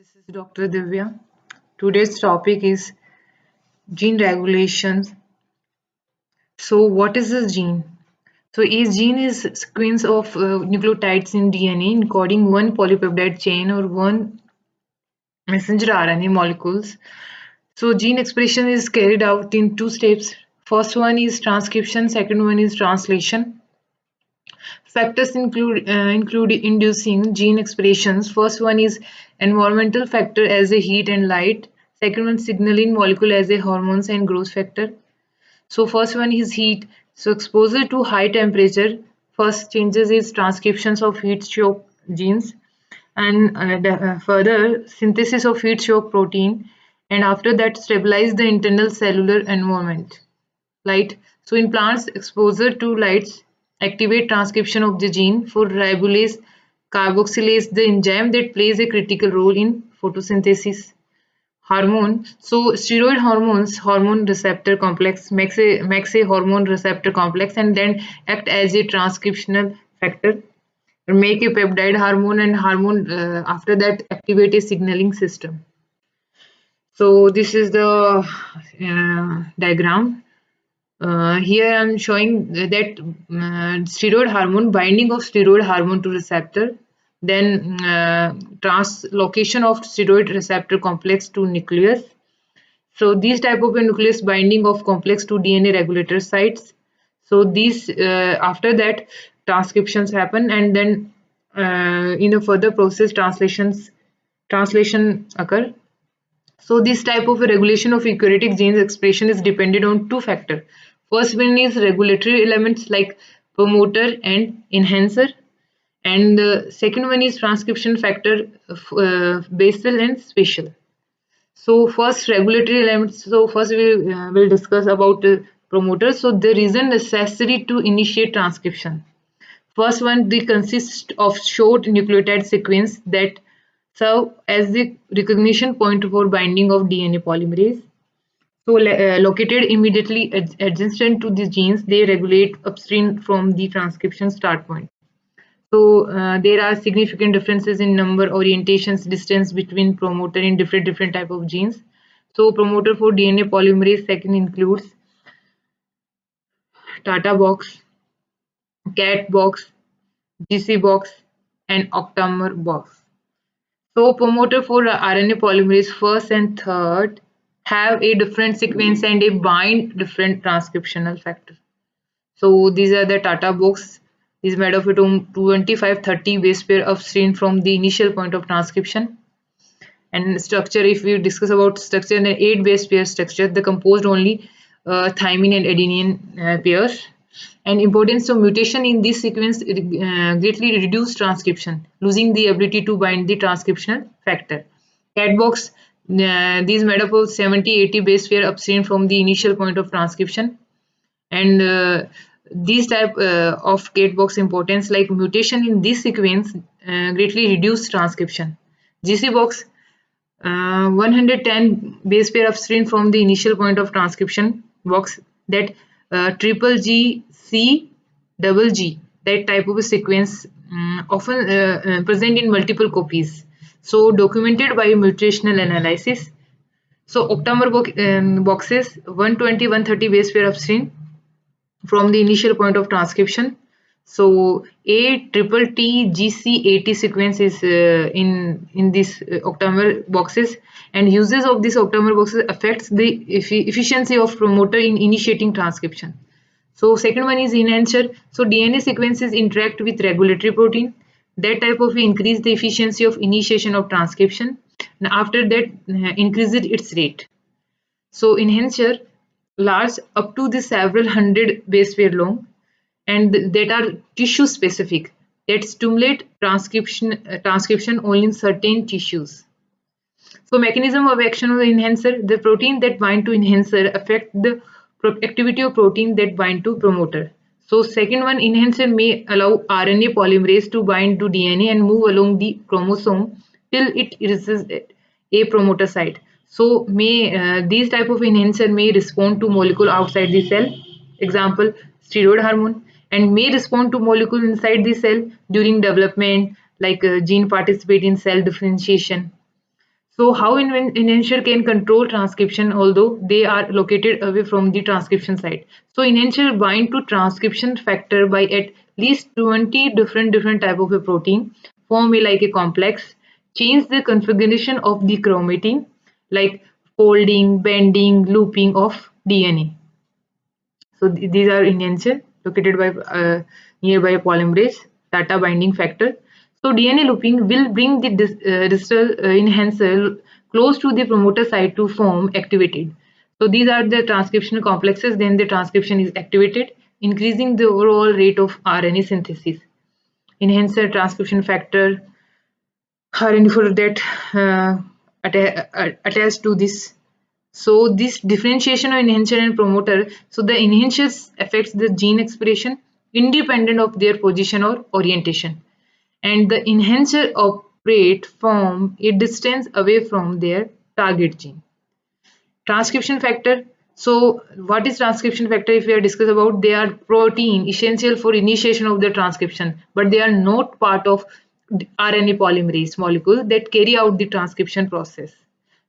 This is Dr. Divya. Today's topic is gene regulations. So, what is a gene? So, a gene is a sequence of nucleotides in DNA encoding one polypeptide chain or one messenger RNA molecules. So, gene expression is carried out in two steps. First one is transcription, second one is translation. Factors include inducing gene expressions. First one is environmental factor as a heat and light. Second one signaling molecule as a hormones and growth factor. So first one is heat. So exposure to high temperature first changes is transcriptions of heat shock genes and further synthesis of heat shock protein, and after that stabilize the internal cellular environment. Light. So in plants, exposure to lights activate transcription of the gene for ribulase carboxylase, the enzyme that plays a critical role in photosynthesis. Hormone. So steroid hormones, hormone receptor complex makes a hormone receptor complex and then act as a transcriptional factor, make a peptide hormone, and hormone after that activate a signaling system. So this is the diagram. Here I am showing that steroid hormone, binding of steroid hormone to receptor, then translocation of steroid receptor complex to nucleus. So these type of a nucleus binding of complex to DNA regulator sites. So these after that transcriptions happen, and then in a further process translation occur. So this type of a regulation of eukaryotic genes expression is dependent on two factors. First one is regulatory elements like promoter and enhancer, and the second one is transcription factor, basal and spatial. So first regulatory elements. So first we will discuss about promoters. So the reason necessary to initiate transcription. First one, they consist of short nucleotide sequence that serve as the recognition point for binding of DNA polymerase. So located immediately adjacent to the genes, they regulate upstream from the transcription start point. So there are significant differences in number, orientations, distance between promoter in different type of genes. So promoter for DNA polymerase second includes Tata box, cat box, GC box, and octamer box. So promoter for RNA polymerase first and third have a different sequence and a bind different transcriptional factor. So these are the Tata box. Is made of a 25-30 base pair upstream from the initial point of transcription. And structure, if we discuss about structure, then 8 base pair structure, the composed only thymine and adenine pairs. And importance of mutation in this sequence greatly reduce transcription, losing the ability to bind the transcriptional factor. Cat box, these made up of 70-80 base pair upstream from the initial point of transcription, and these type of cat box importance like mutation in this sequence greatly reduce transcription. GC box, 110 base pair upstream from the initial point of transcription box, that triple G C double G, that type of a sequence often present in multiple copies, so documented by mutational analysis. So octamer boxes, 120-130 base pair upstream from the initial point of transcription. So A triple T GC80 sequence is in this octamer boxes, and uses of this octamer boxes affects the efficiency of promoter in initiating transcription. So second one is enhancer. So DNA sequences interact with regulatory protein. That type of increase the efficiency of initiation of transcription, and after that increases its rate. So enhancer large up to the several hundred base pair long, and that are tissue specific, that stimulate transcription only in certain tissues. So mechanism of action of the enhancer, the protein that bind to enhancer affect the activity of protein that bind to promoter. So second one, enhancer may allow RNA polymerase to bind to DNA and move along the chromosome till it reaches a promoter site. So may these type of enhancer may respond to molecule outside the cell, example steroid hormone, and may respond to molecule inside the cell during development, like gene participate in cell differentiation. So how enhancer can control transcription although they are located away from the transcription site. So enhancer bind to transcription factor by at least 20 different type of a protein, form a like a complex, change the configuration of the chromatin like folding, bending, looping of DNA. So these are enhancer located by nearby polymerase data binding factor. So DNA looping will bring the distal enhancer close to the promoter site to form activated. So these are the transcription complexes. Then the transcription is activated, increasing the overall rate of RNA synthesis. Enhancer transcription factor RNA for that attached to this. So this differentiation of enhancer and promoter, so the enhancers affects the gene expression independent of their position or orientation, and the enhancer operate from a distance away from their target gene. Transcription factor. So what is transcription factor? If we are discuss about, they are protein essential for initiation of the transcription, but they are not part of RNA polymerase molecule that carry out the transcription process.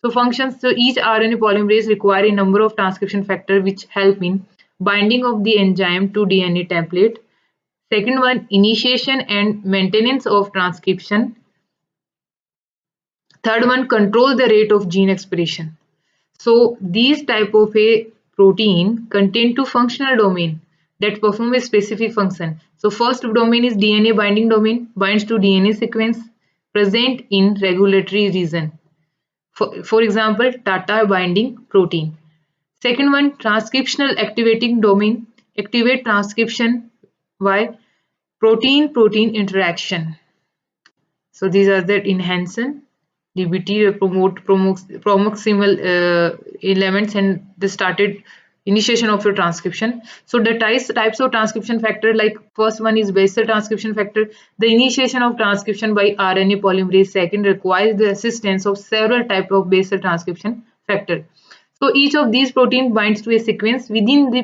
So functions, so each RNA polymerase require a number of transcription factors which help in binding of the enzyme to DNA template. Second one, initiation and maintenance of transcription. Third one, control the rate of gene expression. So these type of a protein contain two functional domain that perform a specific function. So first domain is DNA binding domain, binds to DNA sequence present in regulatory region. For example, Tata binding protein. Second one, transcriptional activating domain, activate transcription by protein-protein interaction. So these are the enhancer, DBT promote proximal elements and the started initiation of your transcription. So the types of transcription factor, like first one is basal transcription factor. The initiation of transcription by RNA polymerase second requires the assistance of several types of basal transcription factor. So each of these protein binds to a sequence within the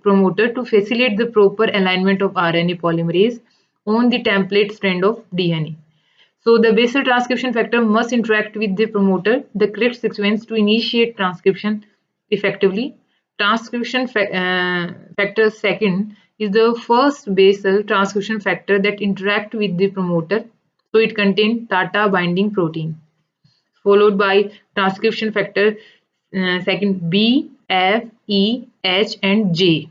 promoter to facilitate the proper alignment of RNA polymerase on the template strand of DNA. So the basal transcription factor must interact with the promoter, the correct sequence to initiate transcription effectively. Transcription factor second is the first basal transcription factor that interact with the promoter. So it contains Tata binding protein, followed by transcription factor second B, F, E, H, and J.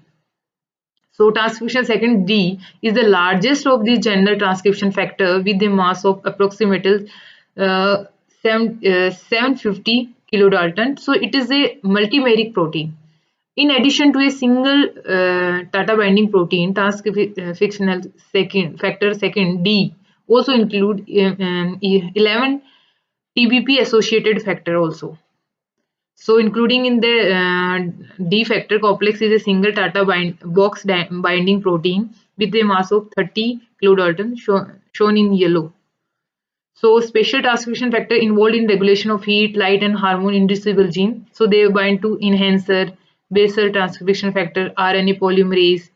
So transcription second D is the largest of the general transcription factor with a mass of approximately 750 kilodalton. So it is a multimeric protein. In addition to a single Tata binding protein, transcriptional second factor second D also include 11 TBP associated factor also. So including in the D factor complex is a single Tata binding protein with a mass of 30 kilodalton shown in yellow. So special transcription factor involved in regulation of heat, light and hormone inducible gene. So they bind to enhancer, basal transcription factor, RNA polymerase.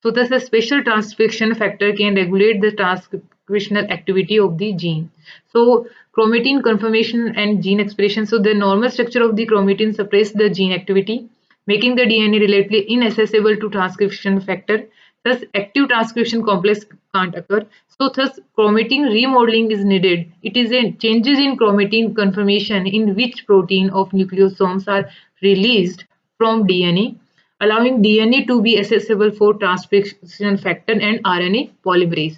So thus a special transcription factor can regulate the transcriptional activity of the gene. So chromatin conformation and gene expression. So the normal structure of the chromatin suppress the gene activity, making the DNA relatively inaccessible to transcription factor. Thus active transcription complex can't occur. So thus chromatin remodeling is needed. It is a changes in chromatin conformation in which protein of nucleosomes are released from DNA, allowing DNA to be accessible for transcription factor and RNA polymerase.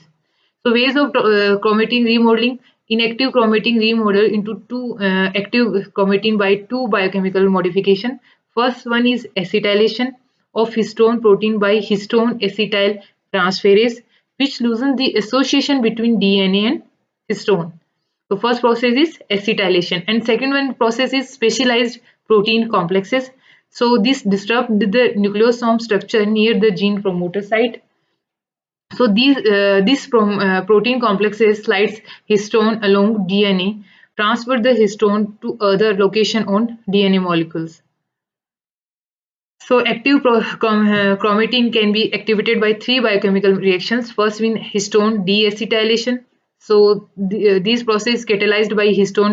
So ways of chromatin remodeling: inactive chromatin remodel into two active chromatin by two biochemical modification. First one is acetylation of histone protein by histone acetyl transferase, which loosens the association between DNA and histone. So first process is acetylation, and second one process is specialized protein complexes. So this disrupt the nucleosome structure near the gene promoter site. So these protein complexes slides histone along DNA, transfer the histone to other location on DNA molecules. So active chromatin can be activated by three biochemical reactions. First being histone deacetylation. So these processes catalyzed by histone